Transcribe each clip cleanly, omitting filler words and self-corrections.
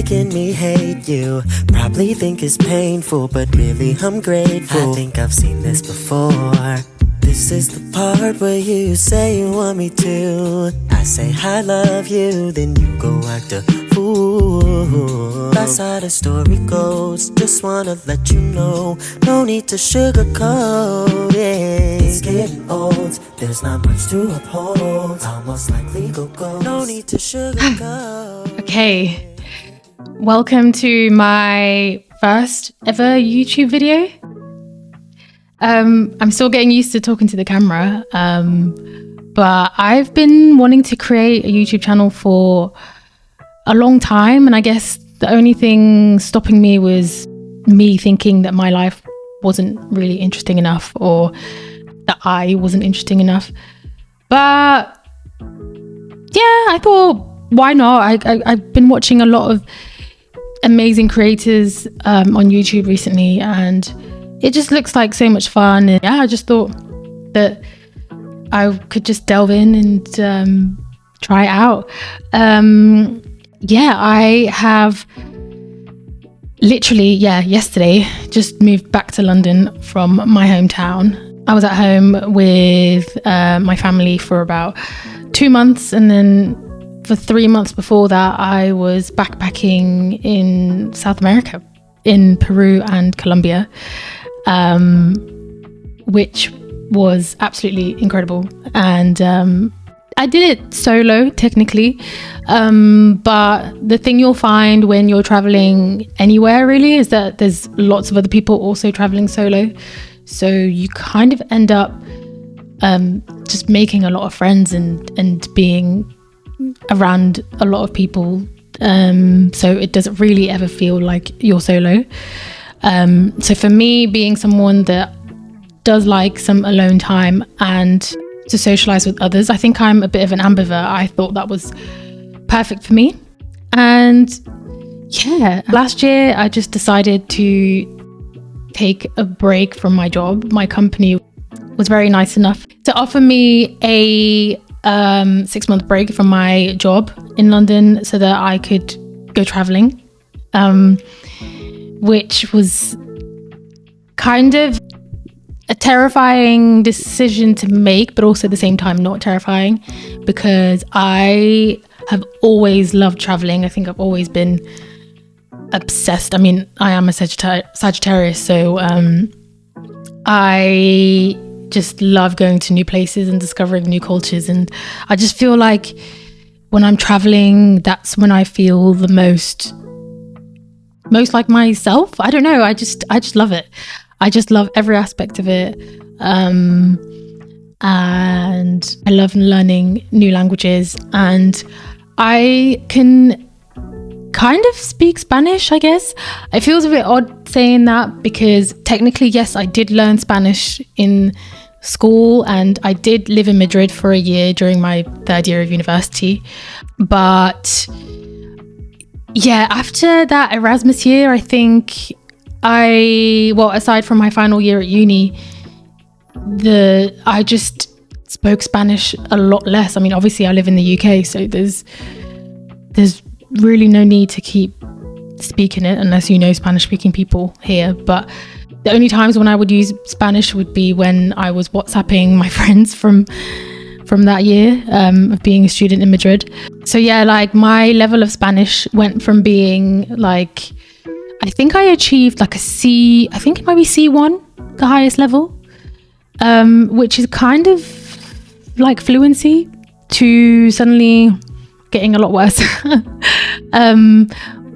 making me hate you. Probably think it's painful, but really I'm grateful. I think I've seen this before. This is the part where you say you want me to. I say I love you, then you go act a fool. That's how the story goes. Just wanna let you know, no need to sugarcoat it. It's getting old, there's not much to uphold. Almost like legal goals. No need to sugarcoat. Okay, welcome to my first ever YouTube video. I'm still getting used to talking to the camera, but I've been wanting to create a YouTube channel for a long time, and I guess the only thing stopping me was me thinking that my life wasn't really interesting enough, or that I wasn't interesting enough. But yeah, I thought, why not? I've been watching a lot of amazing creators on YouTube recently, and it just looks like so much fun. And yeah, I just thought that I could just delve in and try it out. I have literally, yesterday just moved back to London from my hometown. I was at home with my family for about 2 months, and then for 3 months before that, I was backpacking in South America, in Peru and Colombia, which was absolutely incredible. And I did it solo, technically, but the thing you'll find when you're traveling anywhere really is that there's lots of other people also traveling solo, so you kind of end up just making a lot of friends and being around a lot of people, so it doesn't really ever feel like you're solo. So for me, being someone that does like some alone time and to socialize with others, I think I'm a bit of an ambivert. I thought that was perfect for me. And yeah, last year I just decided to take a break from my job. My company was very nice enough to offer me a 6-month break from my job in London so that I could go traveling, which was kind of a terrifying decision to make, but also at the same time not terrifying, because I have always loved traveling. I think I've always been obsessed. I mean, I am a Sagittarius, so I just love going to new places and discovering new cultures, and I just feel like when I'm traveling, that's when I feel the most like myself. I don't know, I just love it. I just love every aspect of it, and I love learning new languages, and I can kind of speak Spanish, I guess. It feels a bit odd saying that, because technically, yes, I did learn Spanish in school, and I did live in Madrid for a year during my 3rd year of university. But yeah, after that Erasmus year, I think aside from my final year at uni, I just spoke Spanish a lot less. I mean, obviously I live in the UK, so there's really no need to keep speaking it unless you know Spanish speaking people here. But the only times when I would use Spanish would be when I was WhatsApping my friends from that year of being a student in Madrid. So yeah, like my level of Spanish went from being like, I think I achieved like a C, I think it might be C1, the highest level, which is kind of like fluency, to suddenly getting a lot worse.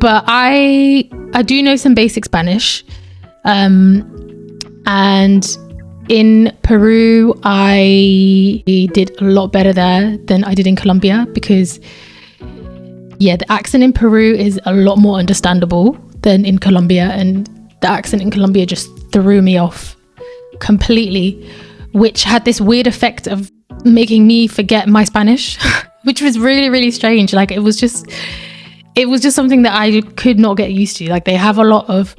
But I do know some basic Spanish, and in Peru I did a lot better there than I did in Colombia, because the accent in Peru is a lot more understandable than in Colombia, and the accent in Colombia just threw me off completely, which had this weird effect of making me forget my Spanish, which was really, really strange. Like it was just something that I could not get used to. Like they have a lot of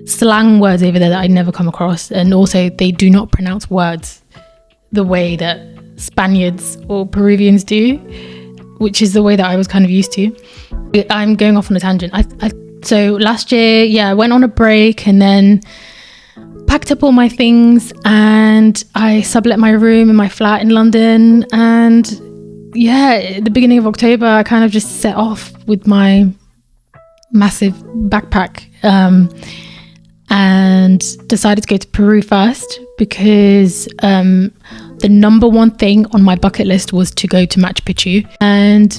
slang words over there that I'd never come across, and also they do not pronounce words the way that Spaniards or Peruvians do, which is the way that I was kind of used to. I'm going off on a tangent. So last year, I went on a break and then packed up all my things and I sublet my room in my flat in London. And at the beginning of October, I kind of just set off with my massive backpack and decided to go to Peru first because the number one thing on my bucket list was to go to Machu Picchu. And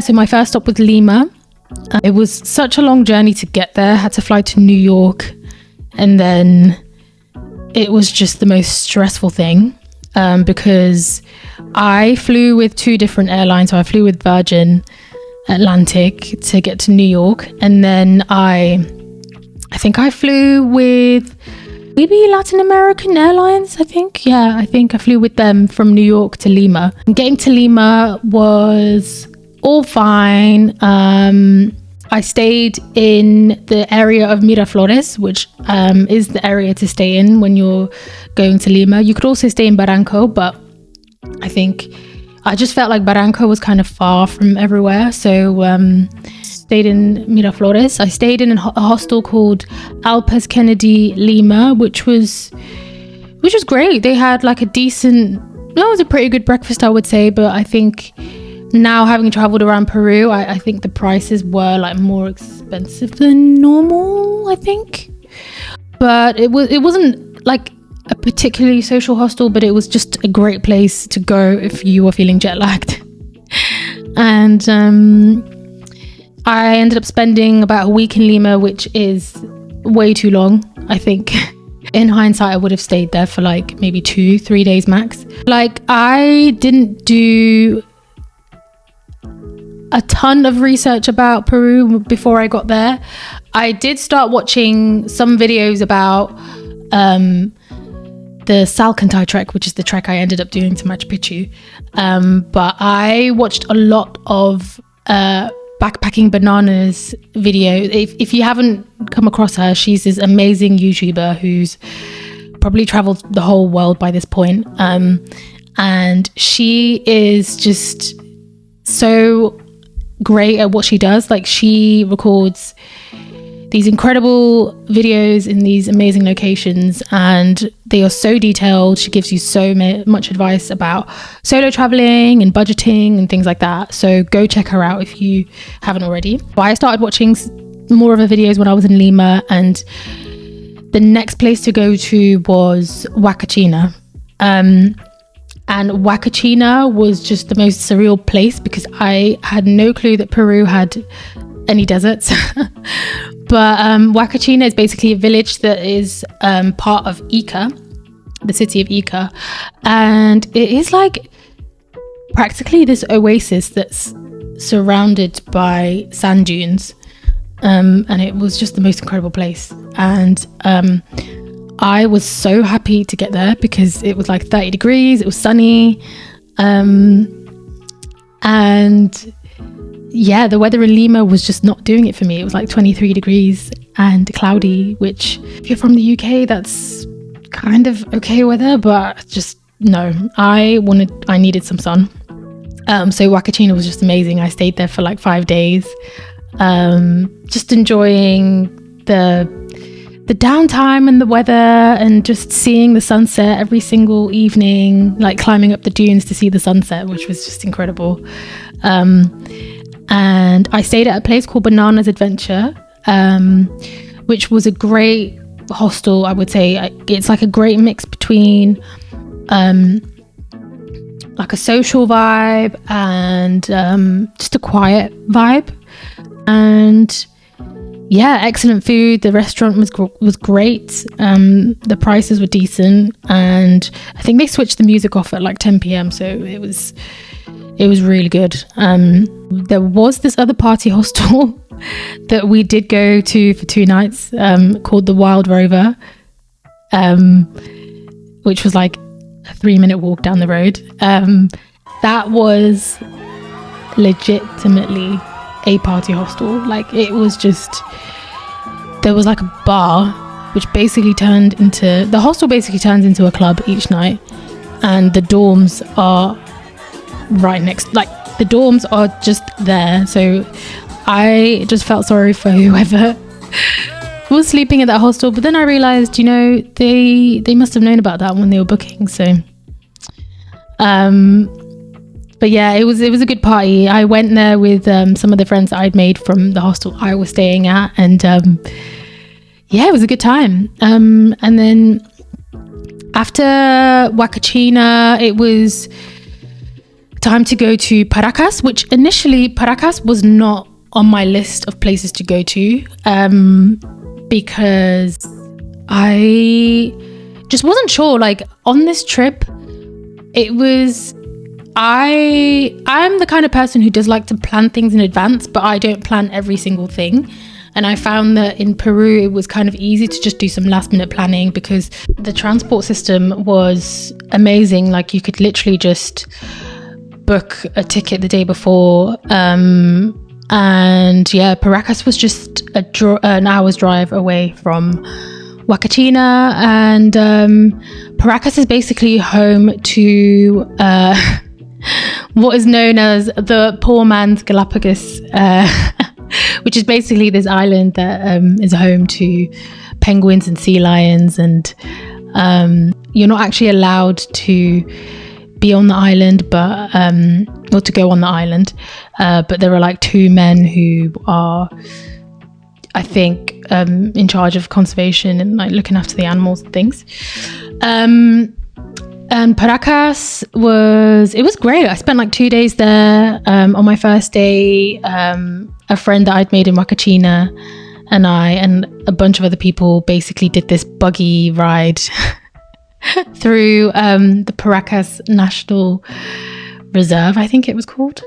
so my first stop was Lima. It was such a long journey to get there. I had to fly to New York, and then it was just the most stressful thing because I flew with two different airlines. So I flew with Virgin Atlantic to get to New York, and then I think I flew with maybe Latin American Airlines. I think I flew with them from New York to Lima. Getting to Lima was all fine. I stayed in the area of Miraflores, which is the area to stay in when you're going to Lima. You could also stay in Barranco, but I just felt like Barranco was kind of far from everywhere. So stayed in Miraflores. I stayed in a hostel called Alpes Kennedy Lima, which was great. They had like it was a pretty good breakfast, I would say, but I think now, having traveled around Peru, I think the prices were like more expensive than normal, I think. But it wasn't like a particularly social hostel, but it was just a great place to go if you were feeling jet lagged. And I ended up spending about a week in Lima, which is way too long, I think. In hindsight, I would have stayed there for like maybe 2-3 days max. Like, I didn't do a ton of research about Peru before I got there. I did start watching some videos about the Salcantay trek, which is the trek I ended up doing to Machu Picchu. But I watched a lot of Backpacking Bananas video. If you haven't come across her, she's this amazing YouTuber who's probably traveled the whole world by this point. And she is just so great at what she does. Like, she records these incredible videos in these amazing locations and they are so detailed. She gives you so much advice about solo traveling and budgeting and things like that. So go check her out if you haven't already. But I started watching more of her videos when I was in Lima, and the next place to go to was Huacachina. And Huacachina was just the most surreal place because I had no clue that Peru had any deserts. But Huacachina is basically a village that is part of Ica, the city of Ica. And it is like practically this oasis that's surrounded by sand dunes. And it was just the most incredible place. And I was so happy to get there because it was like 30 degrees, it was sunny. And yeah, the weather in Lima was just not doing it for me. It was like 23 degrees and cloudy, which if you're from the UK, that's kind of okay weather, but just no, I needed some sun. So Huacachina was just amazing. I stayed there for like 5 days, just enjoying the downtime and the weather and just seeing the sunset every single evening, like climbing up the dunes to see the sunset, which was just incredible. And I stayed at a place called Bananas Adventure, which was a great hostel, I would say. It's like a great mix between like a social vibe and just a quiet vibe. And yeah, excellent food. The restaurant was great. The prices were decent, and I think they switched the music off at like 10 p.m. So it was really good. There was this other party hostel that we did go to for 2 nights, called the Wild Rover, which was like a 3-minute walk down the road. That was legitimately a party hostel. Like, it was just, there was like a bar which basically the hostel basically turns into a club each night, and the dorms are right next, like the dorms are just there. So I just felt sorry for whoever was sleeping at that hostel. But then I realized, you know, they must have known about that when they were booking. So but yeah, it was a good party. I went there with some of the friends that I'd made from the hostel I was staying at, and yeah, it was a good time. And then after Huacachina, it was time to go to Paracas, which initially Paracas was not on my list of places to go to, because I just wasn't sure. Like, on this trip, it was, I'm the kind of person who does like to plan things in advance, but I don't plan every single thing. And I found that in Peru, it was kind of easy to just do some last minute planning because the transport system was amazing. Like, you could literally just book a ticket the day before. And yeah, Paracas was just an hour's drive away from Huacachina. And Paracas is basically home to what is known as the poor man's Galapagos, which is basically this island that is home to penguins and sea lions, and you're not actually allowed to be on the island, but or to go on the island, but there are like two men who are, I think, in charge of conservation and like looking after the animals and things. And Paracas it was great. I spent like 2 days there. On my first day, a friend that I'd made in Huacachina and I and a bunch of other people basically did this buggy ride through the Paracas National Reserve, I think it was called,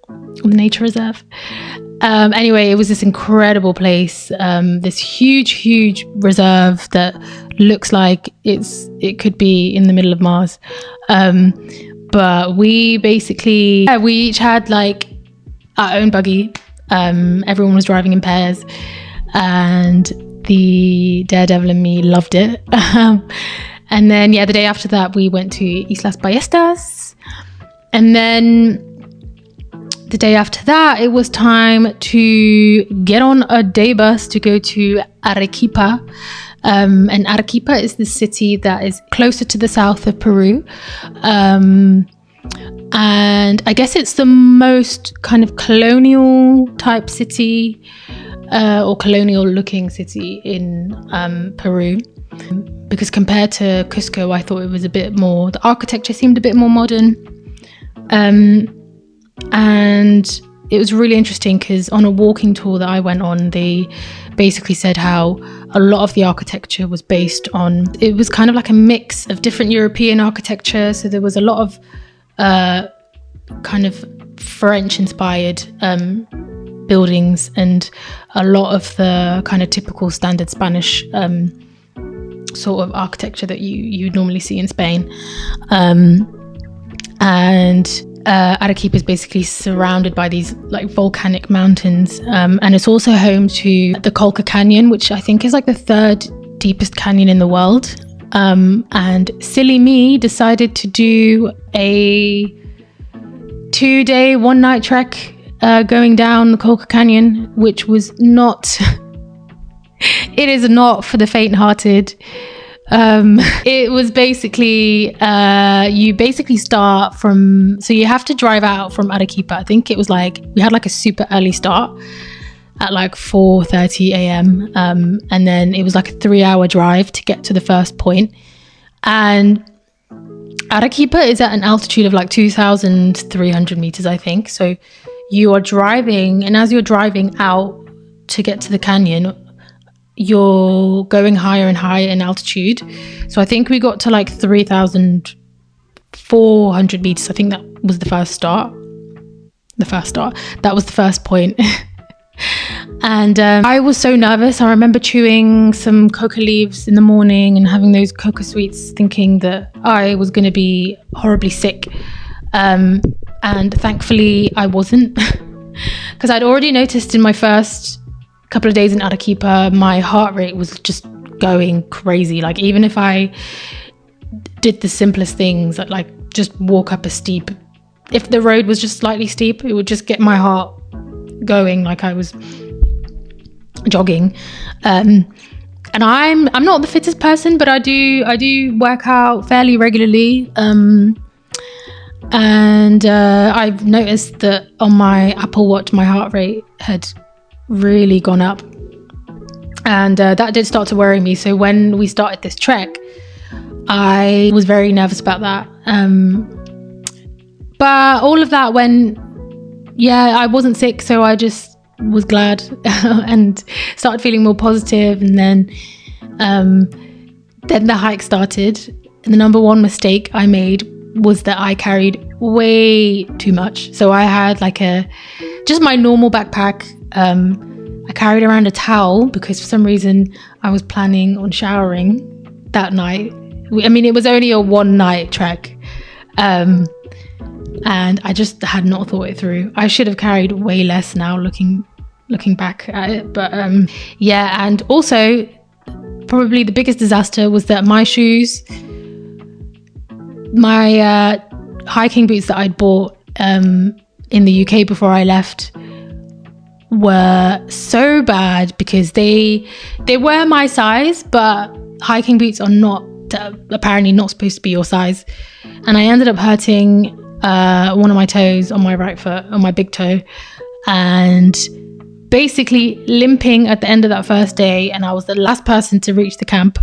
the nature reserve. Anyway, it was this incredible place, this huge reserve that looks like it could be in the middle of Mars. But we basically, we each had like our own buggy. Everyone was driving in pairs, and the daredevil in me loved it. And then, yeah, the day after that, we went to Islas Ballestas. And then the day after that, it was time to get on a day bus to go to Arequipa. And Arequipa is the city that is closer to the south of Peru. And I guess it's the most kind of colonial type city, or colonial looking city in Peru. Because compared to Cusco, I thought it was a bit more, the architecture seemed a bit more modern. And it was really interesting because on a walking tour that I went on, they basically said how a lot of the architecture was based on, it was kind of like a mix of different European architecture. So there was a lot of kind of French inspired buildings and a lot of the kind of typical standard Spanish sort of architecture that you normally see in Spain. And Arequipa is basically surrounded by these like volcanic mountains, and it's also home to the Colca Canyon, which I think is like the third deepest canyon in the world. And silly me decided to do a 2-day 1-night trek going down the Colca Canyon, which was not it is not for the faint-hearted. It was basically you basically start from, so you have to drive out from Arequipa. I think it was like we had like a super early start at like 4:30 a.m. And then it was like a 3-hour drive to get to the first point. And Arequipa is at an altitude of like 2,300 meters, I think. So you are driving, and as you're driving out to get to the canyon, you're going higher and higher in altitude. So I think we got to like 3,400 meters. I think that was the first start. That was the first point. And I was so nervous. I remember chewing some coca leaves in the morning and having those coca sweets, thinking that I was going to be horribly sick. And thankfully I wasn't, because I'd already noticed in my first couple of days in Arequipa, my heart rate was just going crazy. Like, even if I did the simplest things, like just walk up a steep if the road was just slightly steep, it would just get my heart going like I was jogging. And I'm not the fittest person, but I do work out fairly regularly. And I've noticed that on my Apple Watch, my heart rate had really gone up. And that did start to worry me. So when we started this trek, I was very nervous about that. But all of that went, I wasn't sick. So I just was glad and started feeling more positive. And then the hike started. And the number one mistake I made was that I carried way too much. So I had just my normal backpack. I carried around a towel because for some reason I was planning on showering that night. I mean, it was only a one night trek. And I just had not thought it through. I should have carried way less now looking back at it. But and also probably the biggest disaster was that my shoes, my hiking boots that I'd bought in the UK before I left were so bad because they were my size, but hiking boots are apparently not supposed to be your size. And I ended up hurting one of my toes on my right foot, on my big toe, and basically limping at the end of that first day. And I was the last person to reach the camp,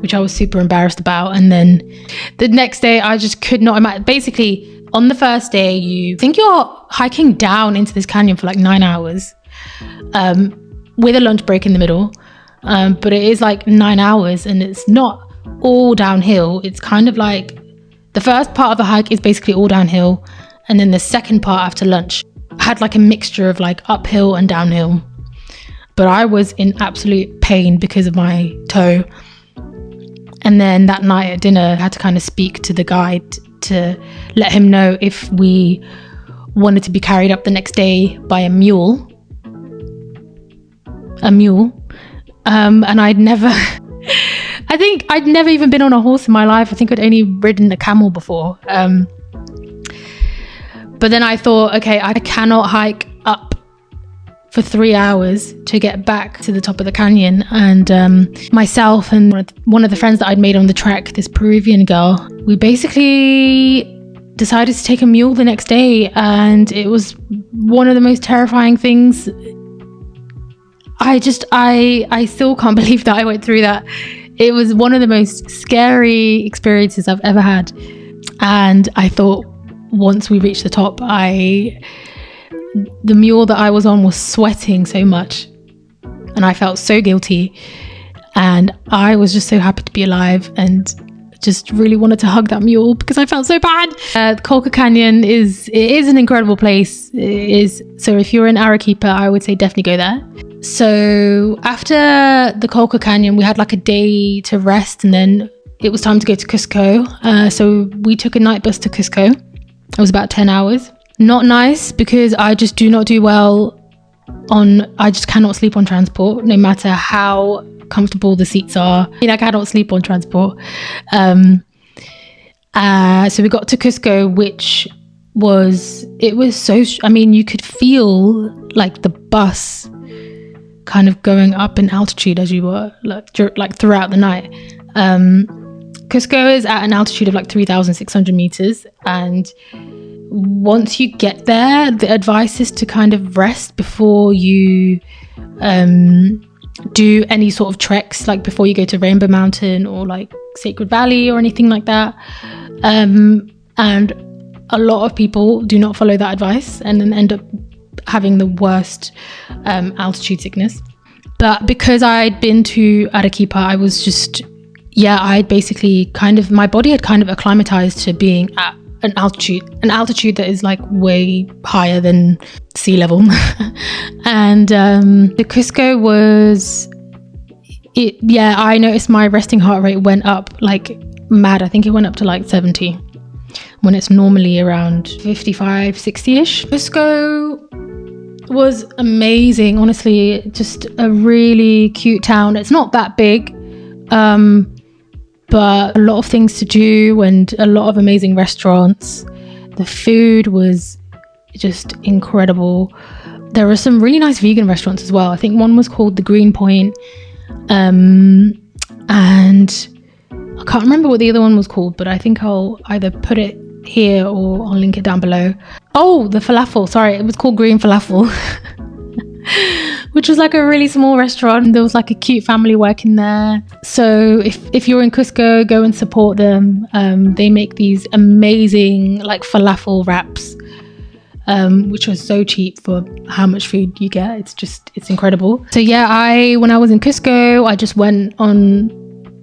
which I was super embarrassed about. And then the next day I just could not imagine. Basically, on the first day, you think you're hiking down into this canyon for 9 hours with a lunch break in the middle. But it is 9 hours and it's not all downhill. It's kind of the first part of the hike is basically all downhill. And then the second part after lunch had a mixture of uphill and downhill. But I was in absolute pain because of my toe. And then that night at dinner, I had to kind of speak to the guide to let him know if we wanted to be carried up the next day by a mule. And I'd never, I think I'd never even been on a horse in my life. I think I'd only ridden a camel before. But then I thought, okay, I cannot hike up for 3 hours to get back to the top of the canyon. And myself and one of the friends that I'd made on the trek, this Peruvian girl, we basically decided to take a mule the next day. And it was one of the most terrifying things. I still can't believe that I went through that. It was one of the most scary experiences I've ever had. And I thought once we reached the top, the mule that I was on was sweating so much and I felt so guilty, and I was just so happy to be alive and just really wanted to hug that mule because I felt so bad. The Colca Canyon is an incredible place. It is. So if you're in Arequipa, I would say definitely go there. So after the Colca Canyon, we had a day to rest, and then it was time to go to Cusco. So we took a night bus to Cusco. It was about 10 hours. Not nice because I just do not do well I just cannot sleep on transport, no matter how comfortable the seats are. I cannot sleep on transport. So we got to Cusco, which was so, you could feel the bus kind of going up in altitude as you were throughout the night. Cusco is at an altitude of 3,600 meters, and once you get there, the advice is to kind of rest before you do any sort of treks, before you go to Rainbow Mountain or Sacred Valley or anything like that. And a lot of people do not follow that advice and then end up having the worst altitude sickness. But because I'd been to Arequipa, I was just, I'd basically my body had kind of acclimatized to being at an altitude that is way higher than sea level. And the Cusco was I noticed my resting heart rate went up mad. I think it went up to 70 when it's normally around 55, 60-ish. Cusco was amazing, honestly. Just a really cute town. It's not that big, but a lot of things to do and a lot of amazing restaurants. The food was just incredible. There were some really nice vegan restaurants as well. I think one was called the Green Point, and I can't remember what the other one was called, but I think I'll either put it here or I'll link it down below. Oh, the falafel. Sorry, it was called Green Falafel. Which was like a really small restaurant. There was like a cute family working there. So if you're in Cusco, go and support them. They make these amazing like falafel wraps, which are so cheap for how much food you get. It's incredible. So yeah, when I was in Cusco, I just went on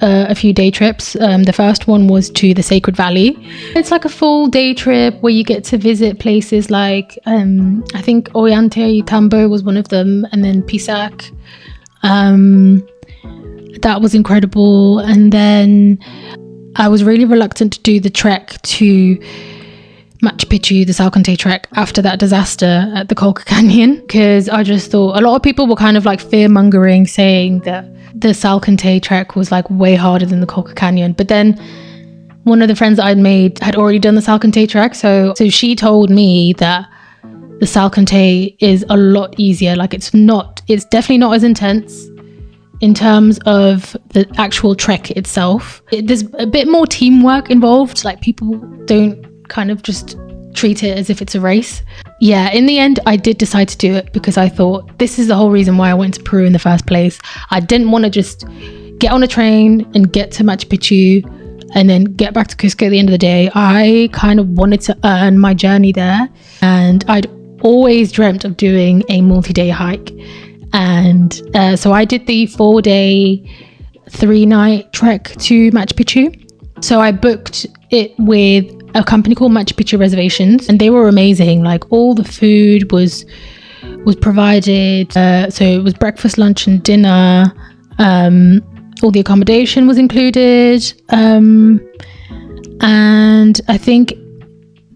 a few day trips. The first one was to the Sacred Valley. It's like a full day trip where you get to visit places like I think Ollantay Tambo was one of them, and then Pisac. That was incredible. And then I was really reluctant to do the trek to Machu Picchu, the Salcantay trek, after that disaster at the Colca Canyon, because I just thought a lot of people were kind of like fear mongering, saying that the Salcantay trek was like way harder than the Colca Canyon. But then one of the friends that I'd made had already done the Salcantay trek, so she told me that the Salcantay is a lot easier. Like it's definitely not as intense in terms of the actual trek itself. There's a bit more teamwork involved. Like people don't kind of just treat it as if it's a race. Yeah, in the end I did decide to do it because I thought this is the whole reason why I went to Peru in the first place. I didn't want to just get on a train and get to Machu Picchu and then get back to Cusco at the end of the day. I kind of wanted to earn my journey there, and I'd always dreamt of doing a multi-day hike. And so I did the 4-day 3-night trek to Machu Picchu. So I booked it with a company called Machu Picchu Reservations, and they were amazing. Like all the food was provided, so it was breakfast, lunch and dinner. All the accommodation was included, and I think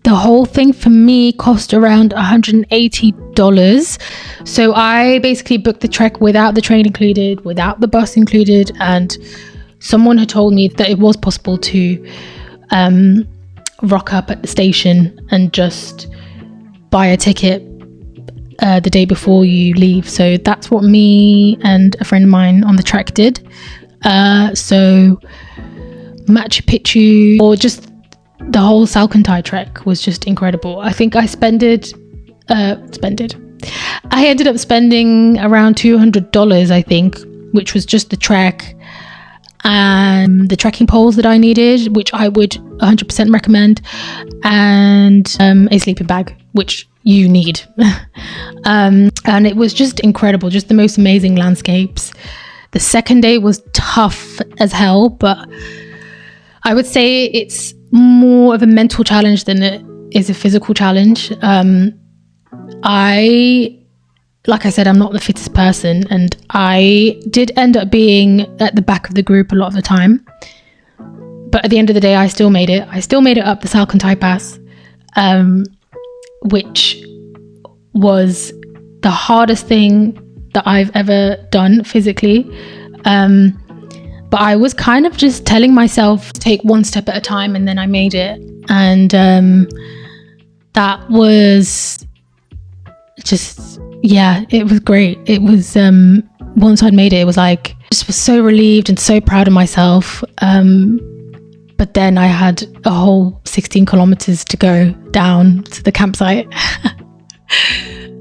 the whole thing for me cost around $180. So I basically booked the trek without the train included, without the bus included, and someone had told me that it was possible to rock up at the station and just buy a ticket the day before you leave. So that's what me and a friend of mine on the trek did. So Machu Picchu, or just the whole Salcantay trek, was just incredible. I think I ended up spending around $200, I think, which was just the trek and the trekking poles that I needed, which I would 100% recommend, and a sleeping bag, which you need. And it was just incredible, just the most amazing landscapes. The second day was tough as hell, but I would say it's more of a mental challenge than it is a physical challenge. Like I said, I'm not the fittest person, and I did end up being at the back of the group a lot of the time. But at the end of the day, I still made it. I still made it up the Salcantay Pass, which was the hardest thing that I've ever done physically. But I was kind of just telling myself, take one step at a time, and then I made it. And that was just... yeah, it was great. It was, once I'd made it, it was like, I just was so relieved and so proud of myself. But then I had a whole 16 kilometers to go down to the campsite.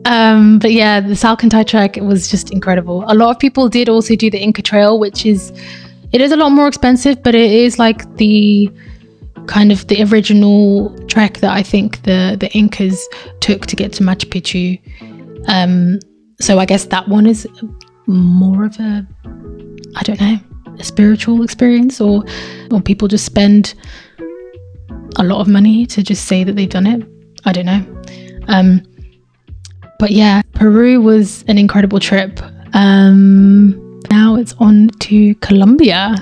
But yeah, the Salcantay trek, it was just incredible. A lot of people did also do the Inca Trail, which is a lot more expensive, but it is like the kind of the original trek that I think the Incas took to get to Machu Picchu. So I guess that one is more of a, I don't know, a spiritual experience, or people just spend a lot of money to just say that they've done it. I don't know. But yeah, Peru was an incredible trip. Now it's on to Colombia.